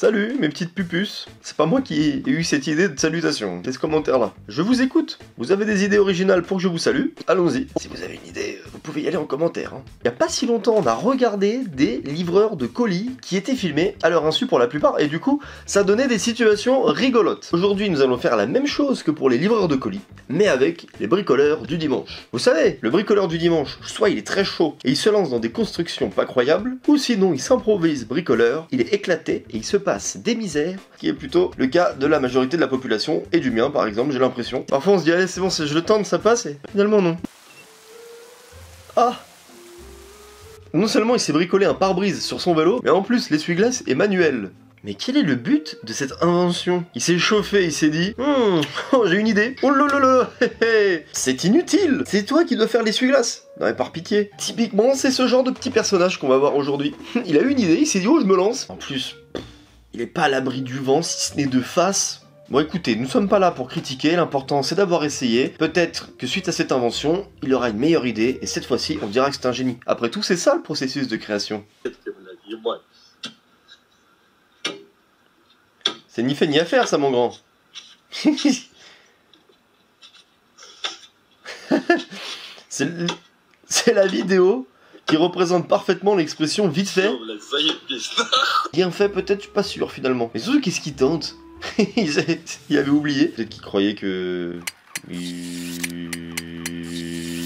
Salut mes petites pupus. C'est pas moi qui ai eu cette idée de salutation. C'est ce commentaire là. Je vous écoute. Vous avez des idées originales pour que je vous salue? Allons-y. Si vous avez une idée, vous pouvez y aller en commentaire. Il y a pas si longtemps, on a regardé des livreurs de colis qui étaient filmés à leur insu pour la plupart, et du coup, ça donnait des situations rigolotes. Aujourd'hui, nous allons faire la même chose que pour les livreurs de colis, mais avec les bricoleurs du dimanche. Vous savez, le bricoleur du dimanche, soit il est très chaud et il se lance dans des constructions pas croyables, ou sinon il s'improvise bricoleur, il est éclaté et il se passe des misères, qui est plutôt le cas de la majorité de la population, et du mien par exemple, j'ai l'impression. Parfois on se dit allez c'est bon, je le tente, ça passe, et finalement non. Ah! Non seulement il s'est bricolé un pare-brise sur son vélo, mais en plus l'essuie-glace est manuel. Mais quel est le but de cette invention? Il s'est chauffé, il s'est dit oh, j'ai une idée. Oh là, c'est inutile. C'est toi qui dois faire l'essuie-glace. Non mais par pitié. Typiquement, c'est ce genre de petit personnage qu'on va voir aujourd'hui. Il a eu une idée, il s'est dit oh je me lance. En plus, il est pas à l'abri du vent si ce n'est de face. Bon écoutez, nous sommes pas là pour critiquer, l'important c'est d'avoir essayé. Peut-être que suite à cette invention, il aura une meilleure idée, et cette fois-ci, on dira que c'est un génie. Après tout, c'est ça le processus de création. C'est ni fait ni à faire ça mon grand. C'est la vidéo qui représente parfaitement l'expression vite fait. Bien fait peut-être, je suis pas sûr finalement. Mais surtout qu'est-ce qu'il tente? Il avait oublié. Peut-être qu'il croyait que...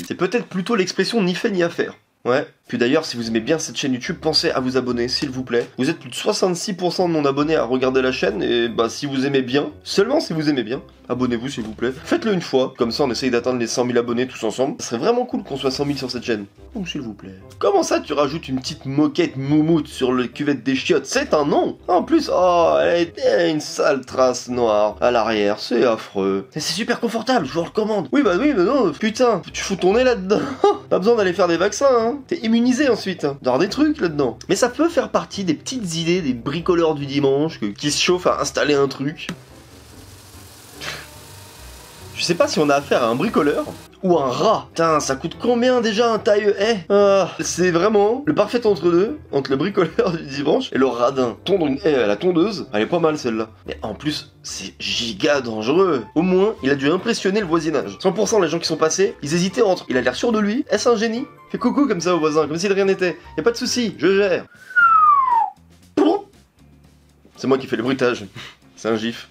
C'est peut-être plutôt l'expression ni fait ni à faire. Ouais. Puis d'ailleurs, si vous aimez bien cette chaîne YouTube, pensez à vous abonner, s'il vous plaît. Vous êtes plus de 66% de mon abonné à regarder la chaîne, et bah si vous aimez bien, seulement si vous aimez bien, abonnez-vous s'il vous plaît. Faites-le une fois, comme ça on essaye d'atteindre les 100 000 abonnés tous ensemble. Ce serait vraiment cool qu'on soit 100 000 sur cette chaîne. Donc s'il vous plaît. Comment ça tu rajoutes une petite moquette moumoute sur le cuvette des chiottes? C'est un nom. En plus, oh, elle a une sale trace noire à l'arrière, c'est affreux. Et c'est super confortable, je vous le recommande. Oui bah non, putain, tu fous ton nez là-dedans. Pas besoin d'aller faire des vaccins, hein. T'es immunisé ensuite, hein. D'avoir des trucs là-dedans. Mais ça peut faire partie des petites idées des bricoleurs du dimanche qui se chauffent à installer un truc. Je sais pas si on a affaire à un bricoleur ou un rat. Putain, ça coûte combien déjà un taille haie? C'est vraiment le parfait entre-deux, entre le bricoleur du dimanche et le radin. Tondre une haie à la tondeuse, elle est pas mal celle-là. Mais en plus, c'est giga dangereux. Au moins, il a dû impressionner le voisinage. 100% les gens qui sont passés, ils hésitaient entre. Il a l'air sûr de lui, est-ce un génie? Fait coucou comme ça au voisin, comme si de rien n'était. Y a pas de souci, je gère. C'est moi qui fais le bruitage. C'est un gif.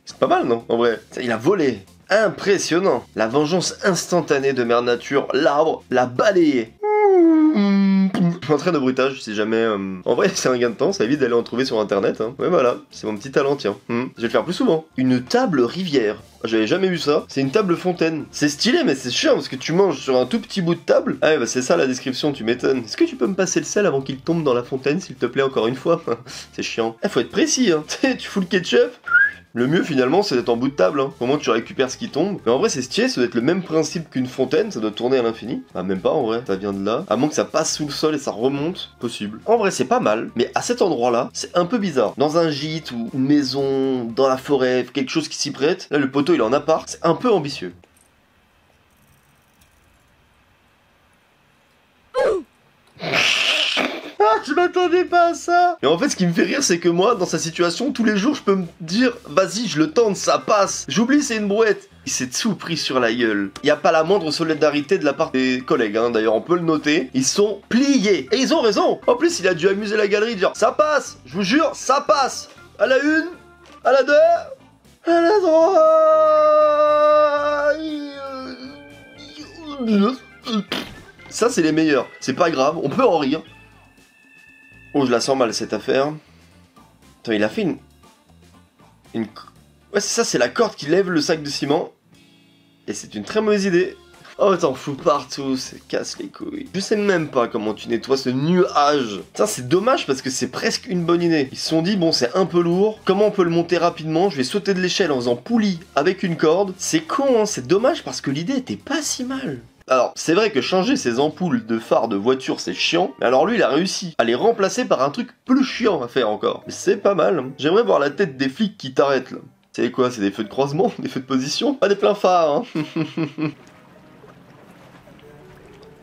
C'est pas mal, non? En vrai. Il a volé. Impressionnant. La vengeance instantanée de Mère Nature, l'arbre l'a balayé. En train de bruitage, si jamais... En vrai, c'est un gain de temps, ça évite d'aller en trouver sur internet. Hein. Ouais, voilà, c'est mon petit talent, tiens. Je vais le faire plus souvent. Une table rivière. J'avais jamais vu ça. C'est une table fontaine. C'est stylé, mais c'est chiant parce que tu manges sur un tout petit bout de table. Ah ouais, bah c'est ça la description, tu m'étonnes. Est-ce que tu peux me passer le sel avant qu'il tombe dans la fontaine, s'il te plaît, encore une fois? C'est chiant. Faut être précis, hein. Tu fous le ketchup. Le mieux finalement c'est d'être en bout de table, hein. Au moins tu récupères ce qui tombe. Mais en vrai c'est stylé, ça doit être le même principe qu'une fontaine, ça doit tourner à l'infini. Ah même pas en vrai, ça vient de là. À moins que ça passe sous le sol et ça remonte, possible. En vrai c'est pas mal, mais à cet endroit là, c'est un peu bizarre. Dans un gîte ou une maison, dans la forêt, quelque chose qui s'y prête, là le poteau il est en appart, c'est un peu ambitieux. Ah, je m'attendais pas à ça. Et en fait, ce qui me fait rire, c'est que moi, dans sa situation, tous les jours, je peux me dire, vas-y, je le tente, ça passe. J'oublie, c'est une brouette. Il s'est tout pris sur la gueule. Il n'y a pas la moindre solidarité de la part des collègues, hein. D'ailleurs, on peut le noter. Ils sont pliés. Et ils ont raison. En plus, il a dû amuser la galerie, dire, ça passe. Je vous jure, ça passe. À la une, à la deux, à la trois. Ça, c'est les meilleurs. C'est pas grave, on peut en rire. Oh, je la sens mal cette affaire. Attends, il a fait une... Ouais, c'est ça, c'est la corde qui lève le sac de ciment. Et c'est une très mauvaise idée. Oh, t'en fous partout, ça casse les couilles. Je sais même pas comment tu nettoies ce nuage. Putain, c'est dommage parce que c'est presque une bonne idée. Ils se sont dit, bon, c'est un peu lourd. Comment on peut le monter rapidement? Je vais sauter de l'échelle en faisant poulie avec une corde. C'est con, hein, c'est dommage parce que l'idée était pas si mal. Alors, c'est vrai que changer ces ampoules de phare de voiture, c'est chiant, mais alors lui, il a réussi à les remplacer par un truc plus chiant à faire encore. C'est pas mal. J'aimerais voir la tête des flics qui t'arrêtent, là. C'est quoi? C'est des feux de croisement? Des feux de position? Pas des pleins phares, hein.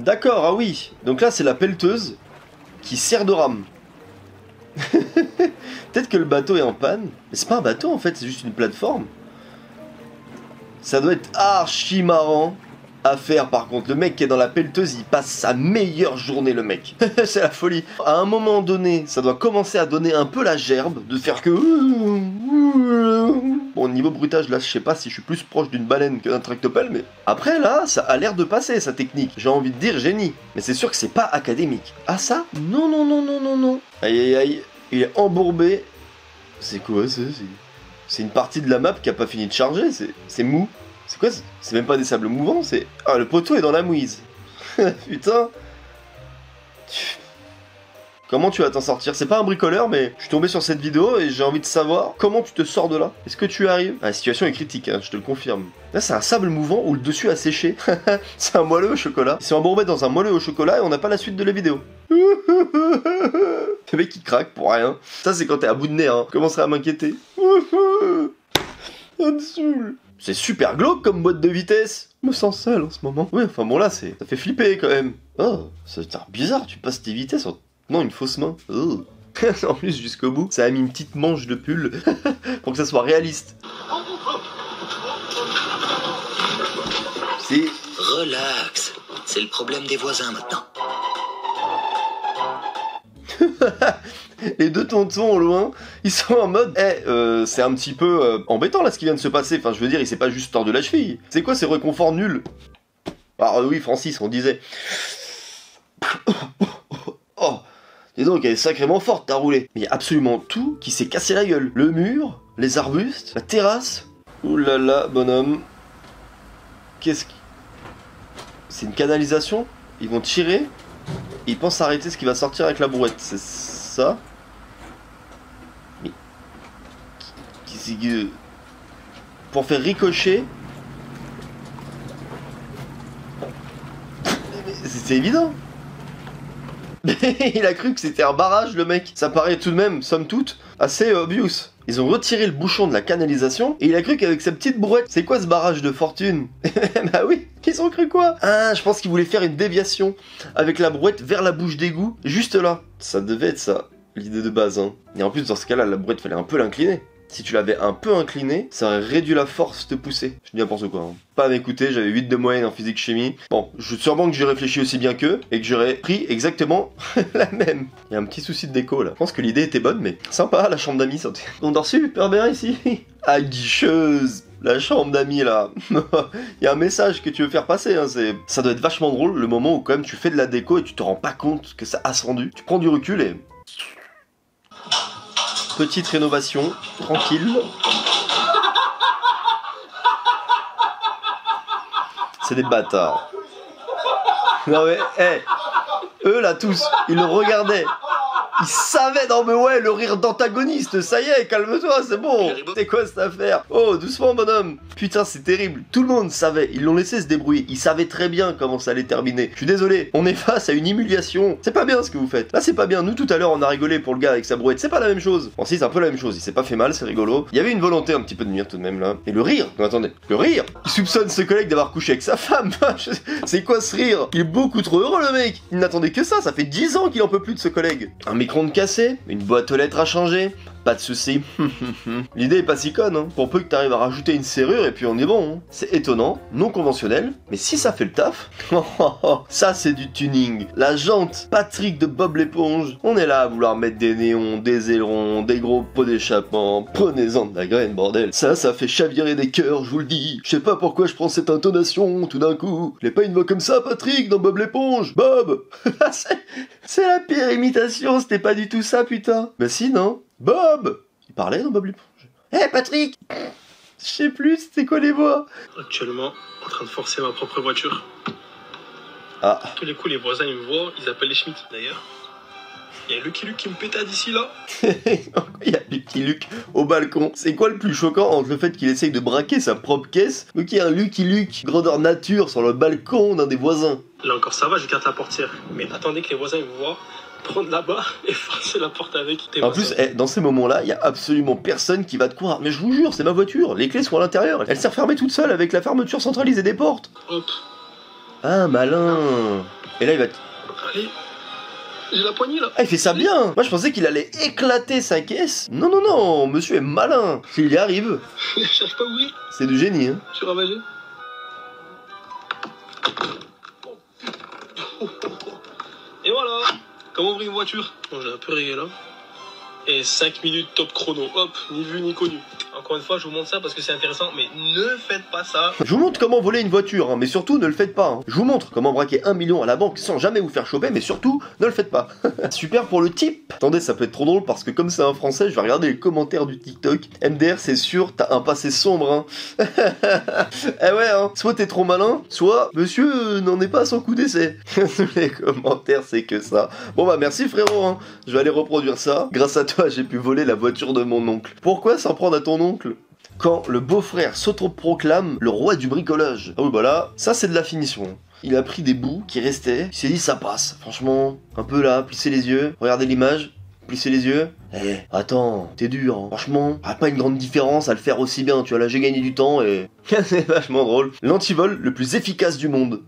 D'accord, ah oui. Donc là, c'est la pelleteuse qui sert de rame. Peut-être que le bateau est en panne. Mais c'est pas un bateau en fait, c'est juste une plateforme. Ça doit être archi marrant à faire par contre. Le mec qui est dans la pelleteuse, il passe sa meilleure journée le mec. C'est la folie. À un moment donné, ça doit commencer à donner un peu la gerbe, de faire que... Bon, niveau bruitage, là, je sais pas si je suis plus proche d'une baleine que d'un tractopelle, mais... Après, là, ça a l'air de passer, sa technique. J'ai envie de dire génie. Mais c'est sûr que c'est pas académique. Ah ça? Non, non, non, non, non, non. Aïe, aïe, aïe. Il est embourbé. C'est quoi, ça? C'est une partie de la map qui a pas fini de charger. C'est mou. C'est quoi? C'est même pas des sables mouvants, c'est... Ah, le poteau est dans la mouise. Putain. Comment tu vas t'en sortir? C'est pas un bricoleur, mais je suis tombé sur cette vidéo et j'ai envie de savoir comment tu te sors de là. Est-ce que tu arrives? Ah, la situation est critique, hein, je te le confirme. Là, c'est un sable mouvant où le dessus a séché. C'est un moelleux au chocolat. Ils sont embourbés dans un moelleux au chocolat et on n'a pas la suite de la vidéo. Le mec, il craque pour rien. Ça, c'est quand t'es à bout de nez, hein. Je commencerai à m'inquiéter. C'est super glauque comme boîte de vitesse. Je me sens seul en ce moment. Ouais, enfin bon là, ça fait flipper quand même. Oh, ça veut dire bizarre, tu passes tes vitesses en... Non, une fausse main. Oh. En plus, jusqu'au bout, ça a mis une petite manche de pull pour que ça soit réaliste. C'est... Relax, c'est le problème des voisins maintenant. Les deux tontons au loin, ils sont en mode c'est un petit peu embêtant là ce qui vient de se passer. Enfin, je veux dire, il s'est pas juste tordu la cheville. C'est quoi ces réconforts nuls? Ah oui, Francis, on disait. Oh, dis donc, elle est sacrément forte, t'as roulé. Mais il y a absolument tout qui s'est cassé la gueule. Le mur, les arbustes, la terrasse. Ouh là là, bonhomme. Qu'est-ce qui... C'est une canalisation? Ils vont tirer. Ils pensent arrêter ce qui va sortir avec la brouette. C'est ça? Mais... Pour faire ricocher... C'est évident. Il a cru que c'était un barrage, le mec. Ça paraît tout de même, somme toute, assez obvious. Ils ont retiré le bouchon de la canalisation et il a cru qu'avec sa petite brouette, c'est quoi ce barrage de fortune? Bah oui, ils ont cru quoi? Ah, je pense qu'ils voulaient faire une déviation avec la brouette vers la bouche d'égout, juste là. Ça devait être ça, l'idée de base, hein. Et en plus, dans ce cas-là, la brouette, fallait un peu l'incliner. Si tu l'avais un peu incliné, ça aurait réduit la force de pousser. Je dis n'importe quoi, hein. Pas à m'écouter, j'avais 8 de moyenne en physique-chimie. Bon, sûrement que j'ai réfléchi aussi bien qu'eux, et que j'aurais pris exactement la même. Il y a un petit souci de déco, là. Je pense que l'idée était bonne, mais sympa, la chambre d'amis, on dort super bien ici. Aguicheuse, la chambre d'amis, là. Il y a un message que tu veux faire passer, hein. Ça doit être vachement drôle, le moment où quand même tu fais de la déco et tu te rends pas compte que ça a ascendu. Tu prends du recul et... Petite rénovation, tranquille. C'est des bâtards. Non mais, eux là tous, ils le regardaient. Ils savaient, non mais ouais, le rire d'antagoniste, ça y est, calme-toi, c'est bon. C'est quoi cette affaire? Oh, doucement bonhomme. Putain, c'est terrible. Tout le monde savait, ils l'ont laissé se débrouiller. Ils savaient très bien comment ça allait terminer. Je suis désolé, on est face à une humiliation. C'est pas bien ce que vous faites. Là, c'est pas bien. Nous, tout à l'heure, on a rigolé pour le gars avec sa brouette. C'est pas la même chose. Bon, si, c'est un peu la même chose. Il s'est pas fait mal, c'est rigolo. Il y avait une volonté un petit peu de nuire tout de même là. Et le rire, non, attendez, le rire. Il soupçonne ce collègue d'avoir couché avec sa femme. C'est quoi ce rire? Il est beaucoup trop heureux, le mec. Il n'attendait que ça fait 10 ans qu'il en peut plus de ce collègue. Un micro-ondes cassé, une boîte aux lettres à changer, pas de soucis. L'idée est pas si conne, hein. Pour peu que t'arrives à rajouter une serrure et puis on est bon, hein. C'est étonnant, non conventionnel, mais si ça fait le taf, ça c'est du tuning. La jante Patrick de Bob l'éponge. On est là à vouloir mettre des néons, des ailerons, des gros pots d'échappement. Prenez-en de la graine, bordel. Ça fait chavirer des cœurs, je vous le dis. Je sais pas pourquoi je prends cette intonation tout d'un coup. Il est pas une voix comme ça, Patrick, dans Bob l'éponge. Bob. C'est la pire imitation, c'était pas du tout ça, putain. Bah si, non. Bob! Il parlait dans Bob l'éponge. Hé, Patrick! Je sais plus, c'était quoi les voix? Actuellement, en train de forcer ma propre voiture. Ah. Tous les coups, les voisins, ils me voient, ils appellent les Schmitt. D'ailleurs, il y a Lucky Luke qui me pétade ici, là. Il y a Lucky Luke au balcon. C'est quoi le plus choquant entre le fait qu'il essaye de braquer sa propre caisse ou qu'il y a un Lucky Luke grandeur nature sur le balcon d'un des voisins? Là encore, ça va, j'écarte la portière. Mais attendez que les voisins, ils me voient. Prendre là-bas et forcer la porte avec. En plus, dans ces moments-là, il y a absolument personne qui va te croire. Mais je vous jure, c'est ma voiture. Les clés sont à l'intérieur. Elle s'est refermée toute seule avec la fermeture centralisée des portes. Hop. Ah, malin. Et là, il va... Allez. J'ai la poignée là. Ah, il fait ça bien. Moi, je pensais qu'il allait éclater sa caisse. Non, non, non, monsieur est malin. S'il y arrive, Cherche pas à ouvrir. c'est du génie, hein. Je suis ravagé. Et voilà. Comment ouvrir une voiture? Bon, j'ai un peu rayé là. Et 5 minutes top chrono. Hop, ni vu ni connu. Encore une fois, je vous montre ça parce que c'est intéressant, mais ne faites pas ça. Je vous montre comment voler une voiture, hein, mais surtout ne le faites pas. Hein. Je vous montre comment braquer 1 million à la banque sans jamais vous faire choper, mais surtout ne le faites pas. Super pour le type. Attendez, ça peut être trop drôle parce que comme c'est un français, je vais regarder les commentaires du TikTok. MDR, c'est sûr, t'as un passé sombre. Hein. Eh ouais, hein. Soit t'es trop malin, soit monsieur n'en est pas à son coup d'essai. Les commentaires, c'est que ça. Bon bah merci frérot, hein. Je vais aller reproduire ça. Grâce à toi, j'ai pu voler la voiture de mon oncle. Pourquoi s'en prendre à ton oncle? Quand le beau-frère s'autoproclame le roi du bricolage. Ah oui bah là, ça c'est de la finition. Il a pris des bouts qui restaient, il s'est dit ça passe. Franchement, un peu là, plissez les yeux, regardez l'image, plissez les yeux. Eh, attends, t'es dur, hein. Franchement, y a pas une grande différence à le faire aussi bien, tu vois, là j'ai gagné du temps et... c'est vachement drôle. L'antivol le plus efficace du monde.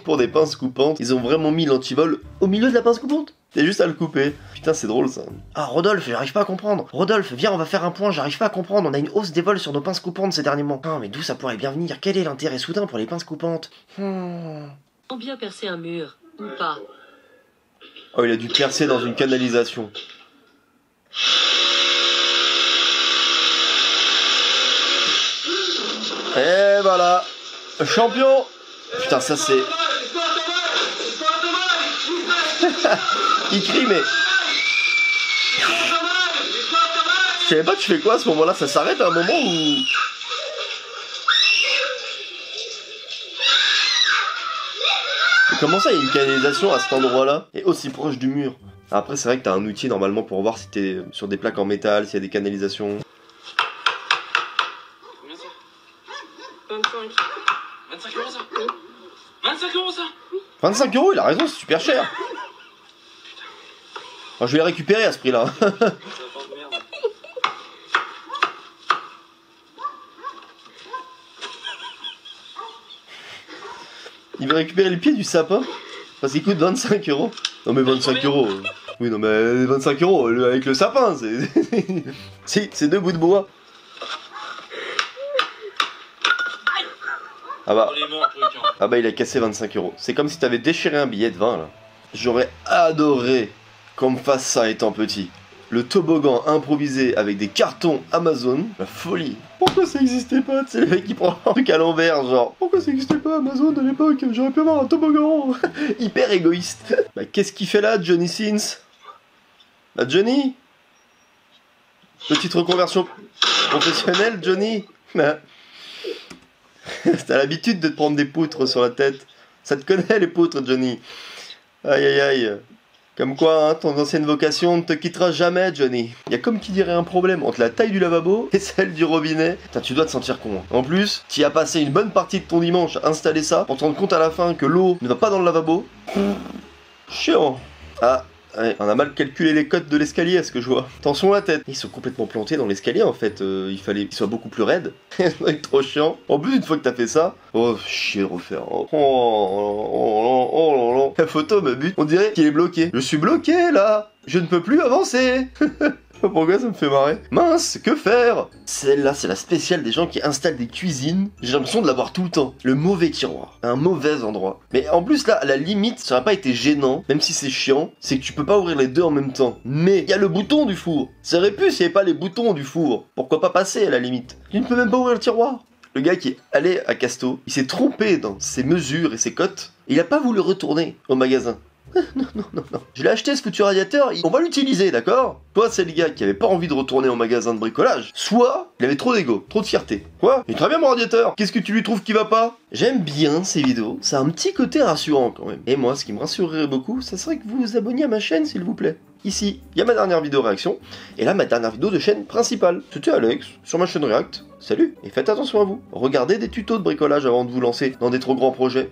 Pour des pinces coupantes, ils ont vraiment mis l'antivol au milieu de la pince coupante. C'est juste à le couper. Putain, c'est drôle ça. Ah, Rodolphe, j'arrive pas à comprendre. Rodolphe, viens, on va faire un point, j'arrive pas à comprendre. On a une hausse des vols sur nos pinces coupantes ces derniers mois. Ah, mais d'où ça pourrait bien venir? Quel est l'intérêt soudain pour les pinces coupantes? Bien percer un mur, ou pas. Oh, il a dû percer dans une canalisation. Et voilà. Champion. Putain, ça c'est... Il crie mais... Je savais pas tu fais quoi à ce moment-là, ça s'arrête à un moment où... Et comment ça il y a une canalisation à cet endroit-là et aussi proche du mur? Après c'est vrai que t'as un outil normalement pour voir si t'es sur des plaques en métal, s'il y a des canalisations. 25 euros ça. 25 euros ça. 25 euros, il a raison, c'est super cher. Enfin, je vais les récupérer à ce prix-là. Il veut récupérer le pied du sapin parce qu'il coûte 25 euros. Non mais 25 euros. Oui non mais 25 euros avec le sapin, c'est... Si, c'est 2 bouts de bois. Ah bah il a cassé 25 euros. C'est comme si t'avais déchiré un billet de 20 là. J'aurais adoré qu'on me fasse ça étant petit. Le toboggan improvisé avec des cartons Amazon. La folie. Pourquoi ça existait pas? C'est le mec qui prend un truc à l'envers genre. Pourquoi ça existait pas Amazon à l'époque? J'aurais pu avoir un toboggan. Hyper égoïste. Bah qu'est-ce qu'il fait là Johnny Sins? Bah Johnny? Petite reconversion professionnelle Johnny? T'as l'habitude de te prendre des poutres sur la tête. Ça te connaît les poutres, Johnny. Aïe aïe aïe. Comme quoi, hein, ton ancienne vocation ne te quittera jamais, Johnny. Y a comme qui dirait un problème entre la taille du lavabo et celle du robinet. Putain, tu dois te sentir con. Hein. En plus, tu as passé une bonne partie de ton dimanche à installer ça pour te rendre compte à la fin que l'eau ne va pas dans le lavabo. Chiant. Ah. Ouais, on a mal calculé les cotes de l'escalier à ce que je vois. Attention à la tête. Ils sont complètement plantés dans l'escalier en fait. Il fallait qu'il soit beaucoup plus raide. C'est trop chiant. En plus, une fois que t'as fait ça, oh chier de refaire. Oh, la photo me bute. On dirait qu'il est bloqué. Je suis bloqué là. Je ne peux plus avancer. Pourquoi ça me fait marrer? Mince, que faire? Celle-là, c'est la spéciale des gens qui installent des cuisines. J'ai l'impression de l'avoir tout le temps. Le mauvais tiroir. Un mauvais endroit. Mais en plus, là, à la limite, ça n'aurait pas été gênant, même si c'est chiant, c'est que tu peux pas ouvrir les deux en même temps. Mais il y a le bouton du four. Ça aurait pu s'il n'y avait pas les boutons du four. Pourquoi pas passer à la limite? Tu ne peux même pas ouvrir le tiroir. Le gars qui est allé à Casto, il s'est trompé dans ses mesures et ses cotes. Et il a pas voulu retourner au magasin. Non. Je l'ai acheté ce foutu radiateur, on va l'utiliser, d'accord? Toi, c'est le gars qui avait pas envie de retourner au magasin de bricolage. Soit, il avait trop d'ego, trop de fierté. Quoi? Il est très bien mon radiateur. Qu'est-ce que tu lui trouves qui va pas? J'aime bien ces vidéos, ça a un petit côté rassurant quand même. Et moi, ce qui me rassurerait beaucoup, ça serait que vous vous abonniez à ma chaîne, s'il vous plaît. Ici, il y a ma dernière vidéo réaction, et là ma dernière vidéo de chaîne principale. C'était Alex, sur ma chaîne React. Salut, et faites attention à vous. Regardez des tutos de bricolage avant de vous lancer dans des trop grands projets.